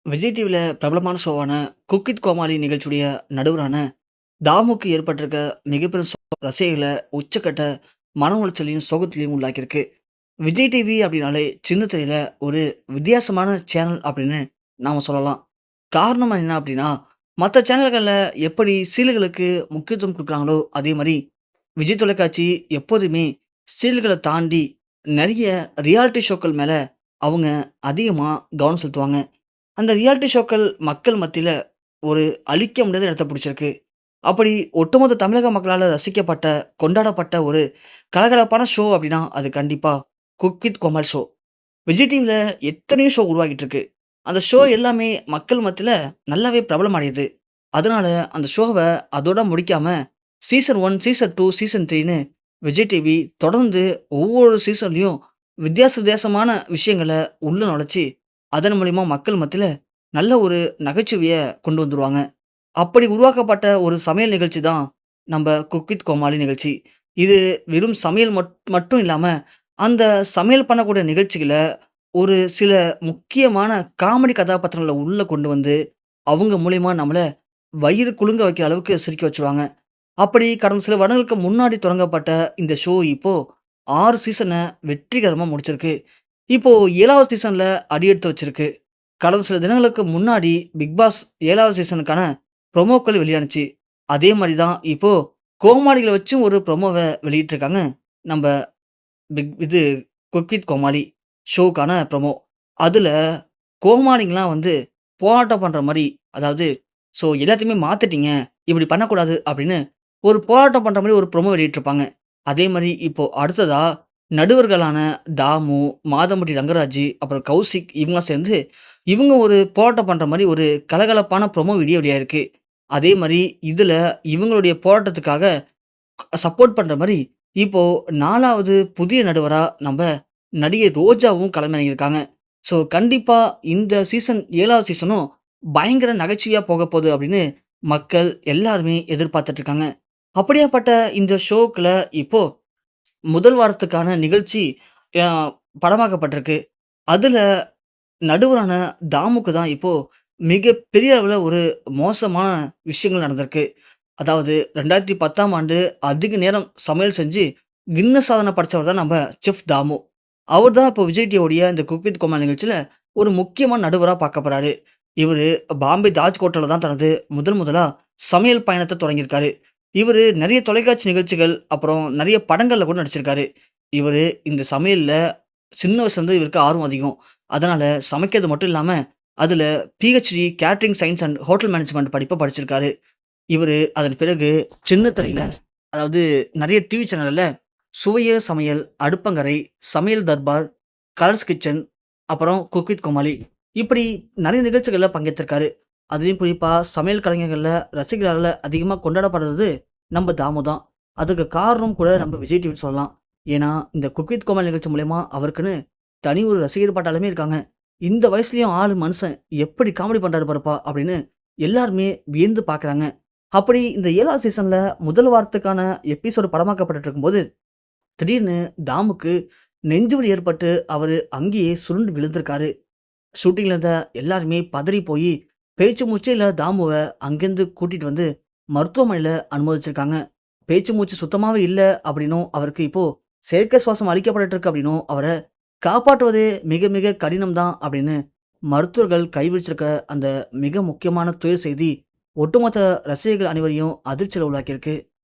விஜய் டிவில பிரபலமான ஷோவான cook with கோமாளி நிகழ்ச்சியுடைய நடுவரான தாமுக்கு ஏற்பட்டிருக்க மிகப்பெரும் ரசிகர்கள உச்சக்கட்ட மன உளைச்சலையும், சோகத்திலயும் உள்ளாக்கியிருக்கு. விஜய் டிவி அப்படின்னாலே சின்ன திரையில ஒரு வித்தியாசமான சேனல் அப்படின்னு நாம சொல்லலாம். காரணம் என்ன அப்படின்னா, மத்த சேனல்கள்ல எப்படி சீரியல்களுக்கு முக்கியத்துவம் குடுக்குறாங்களோ, அதே மாரி விஜய் தொலைக்காட்சி எப்போதுமே சீரியல்கள தாண்டி நெறைய ரியாலிட்டி ஷோக்கள் மேல அவங்க அதிகமா கவனம் செலுத்துவாங்க. அந்த ரியாலிட்டி ஷோக்கள் மக்கள் மத்தியில ஒரு அழிக்க முடியாத இடத்த பிடிச்சிருக்கு. அப்படி ஒட்டுமொத்த தமிழக மக்களால ரசிக்கப்பட்ட, கொண்டாடப்பட்ட ஒரு கலகலப்பான ஷோ அப்படின்னா, அது கண்டிப்பா Cook with Comali show. Vijay டிவில எத்தனையோ ஷோ உருவாகிட்டு இருக்கு. அந்த ஷோ எல்லாமே மக்கள் மத்தியில நல்லாவே பிரபலமடையுது. அதனால அந்த ஷோவ அதோட முடிக்காம சீசன் 1, சீசன் 2, சீசன் 3ன்னு விஜய் டிவி தொடர்ந்து ஒவ்வொரு சீசன்லயும் வித்தியாச வித்தியாசமான விஷயங்கள உள்ள நுழைச்சு, அதன் மூலியமா மக்கள் மத்தியில நல்ல ஒரு நகைச்சுவைய கொண்டு வந்துருவாங்க. அப்படி உருவாக்கப்பட்ட ஒரு சமையல் நிகழ்ச்சி தான் நம்ப குக் வித் கோமாளி நிகழ்ச்சி. இது வெறும் சமையல் மட்டும் இல்லாம, அந்த சமையல் பண்ணக்கூடிய நிகழ்ச்சிகள ஒரு சில முக்கியமான காமெடி கதாபாத்திரங்கள உள்ள கொண்டு வந்து, அவங்க மூலியமா நம்மள வயிறு குலுங்க வைக்கிற அளவுக்கு சிரிக்க வச்சுருவாங்க. அப்படி கடந்த சில வருடங்களுக்கு முன்னாடி தொடங்கப்பட்ட இந்த ஷோ இப்போ 6 சீசன வெற்றிகரமா முடிச்சிருக்கு. இப்போ 7வது சீசன்ல அடியெடுத்து வச்சிருக்கு. கடந்த சில தினங்களுக்கு முன்னாடி பிக் பாஸ் 7வது சீசனுக்கான ப்ரொமோக்கள் வெளியானுச்சு. அதே மாரி தான் இப்போ கோமாளிகள வச்சும் ஒரு ப்ரொமோவ வெளியிட்டிருக்காங்க. நம்ப இது குக் வித் கோமாளி ஷோக்கான ப்ரொமோ. அதுல கோமாளிங்கலாம் வந்து போராட்டம் பண்ற மாரி, அதாவது எல்லாத்தையுமே மாத்திட்டீங்க. இப்படி பண்ணக்கூடாது அப்படின்னு ஒரு போராட்டம் பண்ற மாரி ஒரு ப்ரொமோ வெளியிட்டிருப்பாங்க. அதே மாரி இப்போ அடுத்ததா நடுவர்களான தாமு, மாதம்பட்டி ரங்கராஜ், அப்புறம் கௌசிக் இவங்கலாம் சேர்ந்து இவங்க ஒரு போராட்டம் பண்ற மாரி ஒரு கலகலப்பான ப்ரொமோ வீடியோ வெளியாயிருக்கு. அதே மாரி இதுல இவங்களுடைய போராட்டத்துக்காக சப்போர்ட் பண்ற மாரி, இப்போ 4வது புதிய நடுவரா நம்ப நடிகை ரோஜாவும் களமிறங்கியிருக்காங்க. கண்டிப்பா இந்த சீசன் 7வது சீசனும் பயங்கர நகைச்சுவையா போகப்போது அப்படின்னு மக்கள் எல்லாருமே எதிர்பார்த்துட்டு இருக்காங்க. அப்படியாப்பட்ட இந்த ஷோக்குல இப்போ முதல் வாரத்துக்கான நிகழ்ச்சி அ படமாக்கப்பட்டிருக்கு. அதுல நடுவரான தாமுக்கு தான் இப்போ மிகப்பெரிய அளவுல ஒரு மோசமான விஷயங்கள் நடந்திருக்கு. அதாவது 2010ஆம் ஆண்டு அதிக நேரம் சமையல் செஞ்சு கின்னஸ் சாதனை படைச்சவர் தான் நம்ம செஃப் தாமு. அவர் தான் இப்போ விஜய் டிவியோடைய இந்த குக் வித் கோமாளி நிகழ்ச்சியில ஒரு முக்கியமான நடுவரா பார்க்கப்படுறாரு. இவரு பாம்பே தாஜ் ஹோட்டல்ல தான் தனது முதல் முதலா சமையல் பயணத்த தொடங்கியிருக்காரு. இவரு நெறைய தொலைக்காட்சி நிகழ்ச்சிகள், அப்புறம் நெறைய படங்கள்ல கூட நடிச்சிருக்காரு. இவரு இந்த சமையல்ல சின்ன வயசுலேருந்து இவருக்கு ஆர்வம் அதிகம். அதனால சமைக்கிறது மட்டும் இல்லாம, அதுல PhD catering science and hotel management படிப்ப படிச்சிருக்காரு. இவரு அதன் பிறகு சின்ன திரையில, அதாவது நெறைய டிவி சேனல்ல சுவையே சமையல், அடுப்பங்கரை, சமையல் தர்பார், கலர்ஸ் கிச்சன், அப்புறம் குக் வித் கோமாளி இப்படி நெறைய நிகழ்ச்சிகள்ல பங்கேத்திருக்காரு. அதிலும் குறிப்பா சமையல் கலைஞர்கள்ல ரசிகர்களால அதிகமா கொண்டாடப்படுறது நம்ம தாமு தான். அதுக்கு காரணம் கூட நம்ம விஜய் டிவின்னு சொல்லலாம். ஏன்னா, இந்த குக் வித் கோமாளி நிகழ்ச்சி மூலியமா அவருக்குன்னு தனி ஒரு ரசிகர் பட்டாளமே இருக்காங்க. இந்த வயசுலயும் ஆளு மனுஷன் எப்படி காமெடி பண்றாரு பாருப்பா! அப்படின்னு எல்லாருமே வியந்து பார்க்குறாங்க. அப்படி இந்த 7வது சீசன்ல முதல் வாரத்துக்கான எபிசோடு படமாக்கப்பட்டுட்டு இருக்கும்போது, திடீர்னு தாமுக்கு நெஞ்சுவலி ஏற்பட்டு அவரு அங்கேயே சுருண்டு விழுந்திருக்காரு. ஷூட்டிங்ல இருந்த எல்லாருமே பதறி போயி, பேச்சு மூச்சே இல்லாத தாமுவ அங்கேருந்து கூட்டிட்டு வந்து மருத்துவமனையில அனுமதிச்சிருக்காங்க. பேச்சு மூச்சு சுத்தமாவே இல்ல அப்படின்னும், அவருக்கு இப்போ செயற்கை சுவாசம் அளிக்கப்பட்டுட்டு இருக்கு அப்படின்னும், அவர காப்பாற்றுவதே மிக மிக கடினம் தான் அப்படின்னு மருத்துவர்கள் கைவிரிச்சிருக்க அந்த மிக முக்கியமான துயர் செய்தி, ஒட்டுமொத்த ரசிகர்கள் அனைவரையும் அதிர்ச்சியில உள்ளாக்கியிருக்கு.